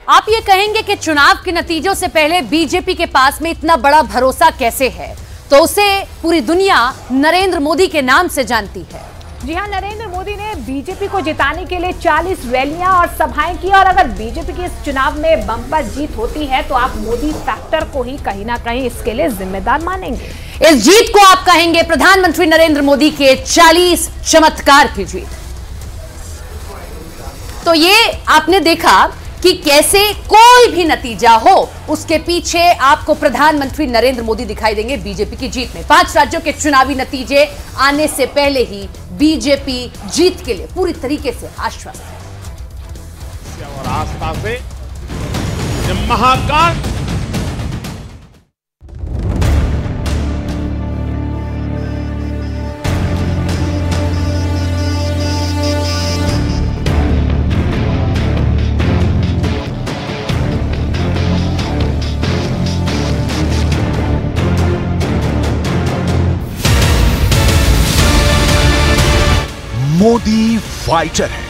आप ये कहेंगे कि चुनाव के नतीजों से पहले बीजेपी के पास में इतना बड़ा भरोसा कैसे है? तो उसे पूरी दुनिया नरेंद्र मोदी के नाम से जानती है। जी हां, नरेंद्र मोदी ने बीजेपी को जिताने के लिए 40 रैलियां और सभाएं की और अगर बीजेपी के इस चुनाव में बम्पर जीत होती है तो आप मोदी फैक्टर को ही कहीं ना कहीं इसके लिए जिम्मेदार मानेंगे। इस जीत को आप कहेंगे प्रधानमंत्री नरेंद्र मोदी के 40 चमत्कार की जीत। तो ये आपने देखा कि कैसे कोई भी नतीजा हो उसके पीछे आपको प्रधानमंत्री नरेंद्र मोदी दिखाई देंगे बीजेपी की जीत में। 5 राज्यों के चुनावी नतीजे आने से पहले ही बीजेपी जीत के लिए पूरी तरीके से आश्वस्त है। और आस्था से महाकाल मोदी फाइटर है।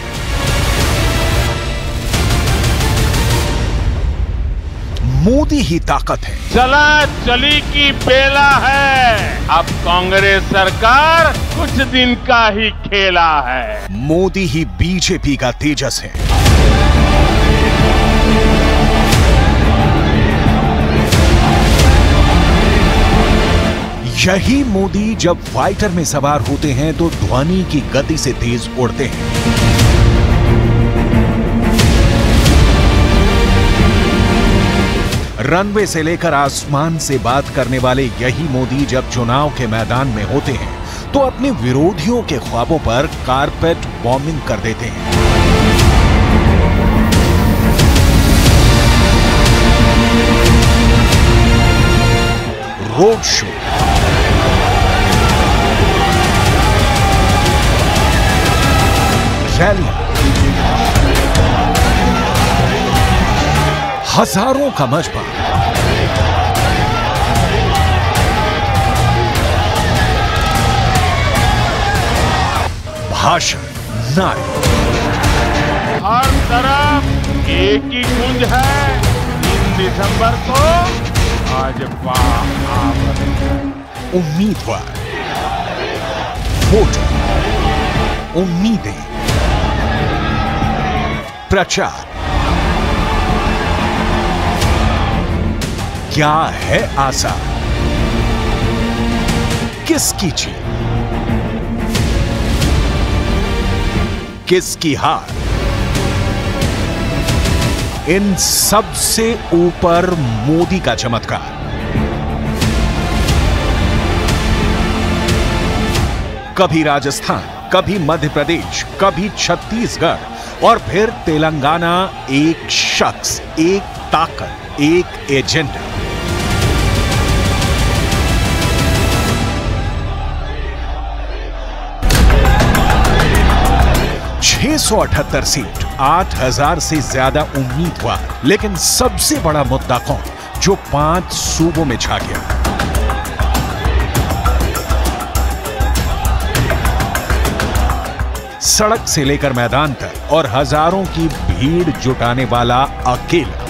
मोदी ही ताकत है। चला चली की बेला है, अब कांग्रेस सरकार कुछ दिन का ही खेला है। मोदी ही बीजेपी का तेजस है। यही मोदी जब फाइटर में सवार होते हैं तो ध्वनि की गति से तेज उड़ते हैं। रनवे से लेकर आसमान से बात करने वाले यही मोदी जब चुनाव के मैदान में होते हैं तो अपने विरोधियों के ख्वाबों पर कारपेट बॉम्बिंग कर देते हैं। रोड शो, रैली, हजारों का मजबा, भाषण, नारे, हर तरफ एक ही गूंज है। 3 दिसंबर को भाजपा उम्मीदवार, वोटर, उम्मीदें, प्रचार, क्या है आशा, किसकी जीत, किसकी हार? इन सबसे ऊपर मोदी का चमत्कार। कभी राजस्थान, कभी मध्य प्रदेश, कभी छत्तीसगढ़ और फिर तेलंगाना। एक शख्स, एक ताकत, एक एजेंडा। छह 678 सीट, 8000 से ज्यादा उम्मीदवार, लेकिन सबसे बड़ा मुद्दा कौन, जो 5 सूबों में छा गया? सड़क से लेकर मैदान तक और हजारों की भीड़ जुटाने वाला अकेला।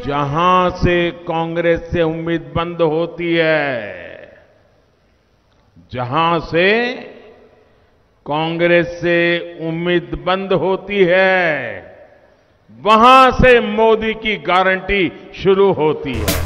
जहां से कांग्रेस से उम्मीद बंद होती है, जहां से कांग्रेस से उम्मीद बंद होती है, वहां से मोदी की गारंटी शुरू होती है।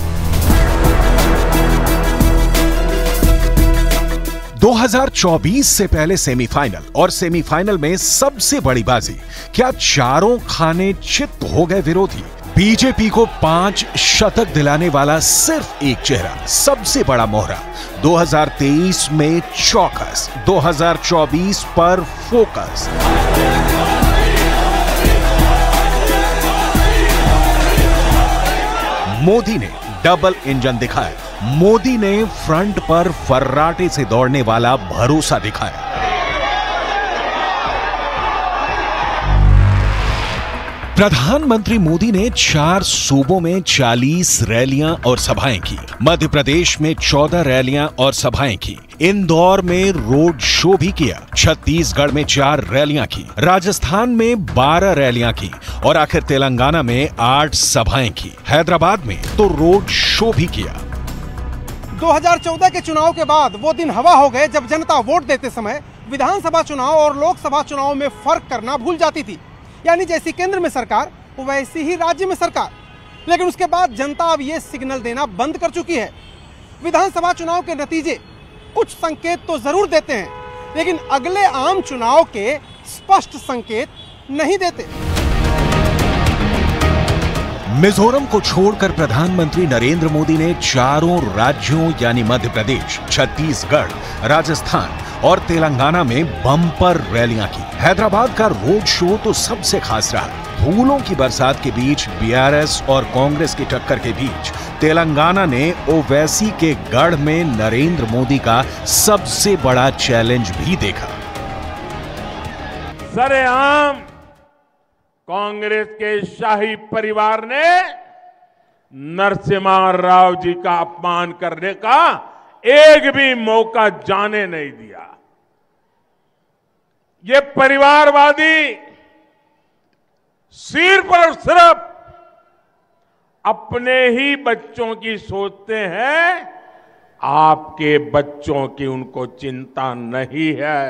2024 से पहले सेमीफाइनल और सेमीफाइनल में सबसे बड़ी बाजी। क्या चारों खाने चित हो गए विरोधी? बीजेपी को 5 शतक दिलाने वाला सिर्फ एक चेहरा, सबसे बड़ा मोहरा। 2023 में चौकस, 2024 पर फोकस। मोदी ने डबल इंजन दिखाया। मोदी ने फ्रंट पर फर्राटे से दौड़ने वाला भरोसा दिखाया। प्रधानमंत्री मोदी ने 4 सूबों में 40 रैलियां और सभाएं की। मध्य प्रदेश में 14 रैलियां और सभाएं की। इंदौर में रोड शो भी किया, छत्तीसगढ़ में 4 रैलियां की, राजस्थान में 12 रैलियां की और आखिर तेलंगाना में 8 सभाएं की। हैदराबाद में तो रोड शो भी किया। 2014 के चुनाव के बाद वो दिन हवा हो गए जब जनता वोट देते समय विधानसभा चुनाव और लोकसभा चुनाव में फर्क करना भूल जाती थी। यानी जैसी केंद्र में सरकार वैसी ही राज्य में सरकार। लेकिन उसके बाद जनता अब ये सिग्नल देना बंद कर चुकी है। विधानसभा चुनाव के नतीजे कुछ संकेत तो जरूर देते हैं, लेकिन अगले आम चुनाव के स्पष्ट संकेत नहीं देते। मिजोरम को छोड़कर प्रधानमंत्री नरेंद्र मोदी ने चारों राज्यों यानी मध्य प्रदेश, छत्तीसगढ़, राजस्थान और तेलंगाना में बम्पर रैलियां की। हैदराबाद का रोड शो तो सबसे खास रहा। फूलों की बरसात के बीच बीआरएस और कांग्रेस की टक्कर के बीच तेलंगाना ने ओवैसी के गढ़ में नरेंद्र मोदी का सबसे बड़ा चैलेंज भी देखा। सरेआम कांग्रेस के शाही परिवार ने नरसिम्हा राव जी का अपमान करने का एक भी मौका जाने नहीं दिया। ये परिवारवादी सिर्फ और सिर्फ अपने ही बच्चों की सोचते हैं, आपके बच्चों की उनको चिंता नहीं है।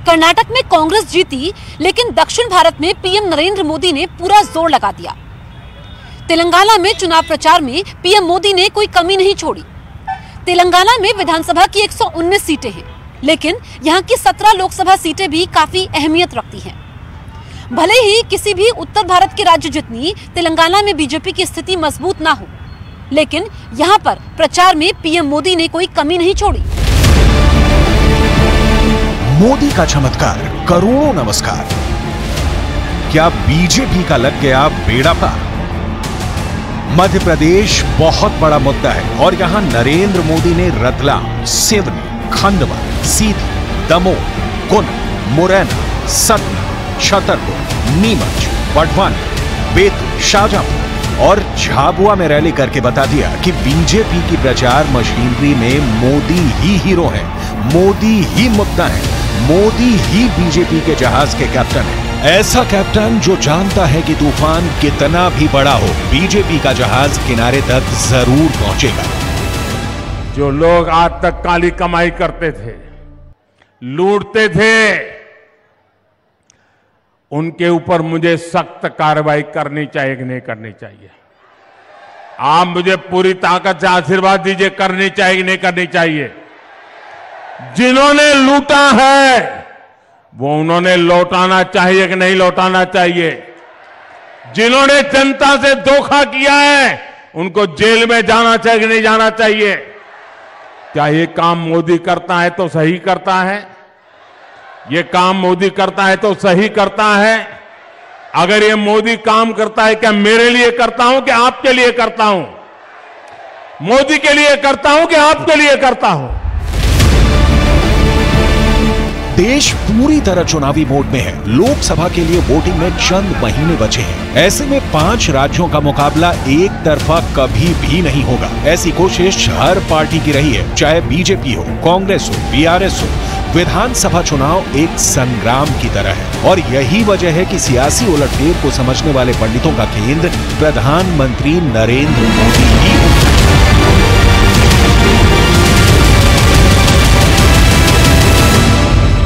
कर्नाटक में कांग्रेस जीती, लेकिन दक्षिण भारत में पीएम नरेंद्र मोदी ने पूरा जोर लगा दिया। तेलंगाना में चुनाव प्रचार में पीएम मोदी ने कोई कमी नहीं छोड़ी। तेलंगाना में विधानसभा की 119 सीटें हैं, लेकिन यहाँ की 17 लोकसभा सीटें भी काफी अहमियत रखती हैं। भले ही किसी भी उत्तर भारत के राज्य जितनी तेलंगाना में बीजेपी की स्थिति मजबूत ना हो, लेकिन यहाँ पर प्रचार में पीएम मोदी ने कोई कमी नहीं छोड़ी। मोदी का चमत्कार, करोड़ों नमस्कार। क्या बीजेपी का लग गया बेड़ा पार? मध्य प्रदेश बहुत बड़ा मुद्दा है और यहां नरेंद्र मोदी ने रतलाम, सिवनी, खंडवा, सीधी, दमोह, गुना, मुरैना, सतना, छतरपुर, नीमच, बड़वानी, बेतुल, शाहजहांपुर और झाबुआ में रैली करके बता दिया कि बीजेपी की प्रचार मशीनरी में मोदी ही हीरो है, मोदी ही मुद्दा है, मोदी ही बीजेपी के जहाज के कैप्टन है। ऐसा कैप्टन जो जानता है कि तूफान कितना भी बड़ा हो, बीजेपी का जहाज किनारे तक जरूर पहुंचेगा। जो लोग आज तक काली कमाई करते थे, लूटते थे, उनके ऊपर मुझे सख्त कार्रवाई करनी चाहिए कि नहीं करनी चाहिए? आप मुझे पूरी ताकत से आशीर्वाद दीजिए, करनी चाहिए कि नहीं करनी चाहिए? जिन्होंने लूटा है वो उन्होंने लौटाना चाहिए कि नहीं लौटाना चाहिए? जिन्होंने जनता से धोखा किया है उनको जेल में जाना चाहिए कि नहीं जाना चाहिए? क्या ये काम मोदी करता है तो सही करता है? ये काम मोदी करता है तो सही करता है? अगर ये मोदी काम करता है, क्या मेरे लिए करता हूं कि आपके लिए करता हूं? मोदी के लिए करता हूं कि आपके लिए करता हूं? देश पूरी तरह चुनावी मोड में है। लोकसभा के लिए वोटिंग में चंद महीने बचे हैं। ऐसे में 5 राज्यों का मुकाबला एक तरफा कभी भी नहीं होगा। ऐसी कोशिश हर पार्टी की रही है, चाहे बीजेपी हो, कांग्रेस हो, बीआरएस हो। विधानसभा चुनाव एक संग्राम की तरह है और यही वजह है कि सियासी उलटफेर को समझने वाले पंडितों का केंद्र प्रधानमंत्री नरेंद्र मोदी ही हो।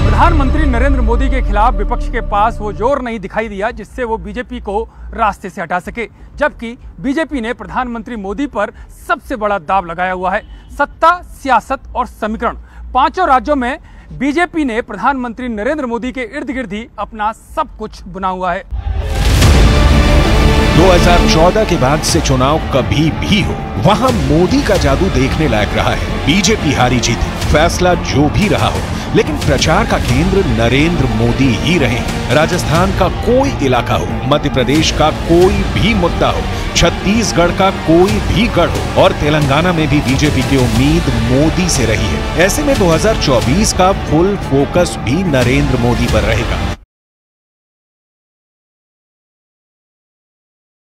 प्रधानमंत्री नरेंद्र मोदी के खिलाफ विपक्ष के पास वो जोर नहीं दिखाई दिया जिससे वो बीजेपी को रास्ते से हटा सके, जबकि बीजेपी ने प्रधानमंत्री मोदी पर सबसे बड़ा दांव लगाया हुआ है। सत्ता, सियासत और समीकरण, 5 राज्यों में बीजेपी ने प्रधानमंत्री नरेंद्र मोदी के इर्द गिर्द ही अपना सब कुछ बुना हुआ है। 2014 के बाद से चुनाव कभी भी हो, वहां मोदी का जादू देखने लायक रहा है। बीजेपी हारी जीती, फैसला जो भी रहा हो, लेकिन प्रचार का केंद्र नरेंद्र मोदी ही रहे। राजस्थान का कोई इलाका हो, मध्य प्रदेश का कोई भी मुद्दा हो, छत्तीसगढ़ का कोई भी गढ़ हो और तेलंगाना में भी बीजेपी की उम्मीद मोदी से रही है। ऐसे में 2024 का फुल फोकस भी नरेंद्र मोदी पर रहेगा।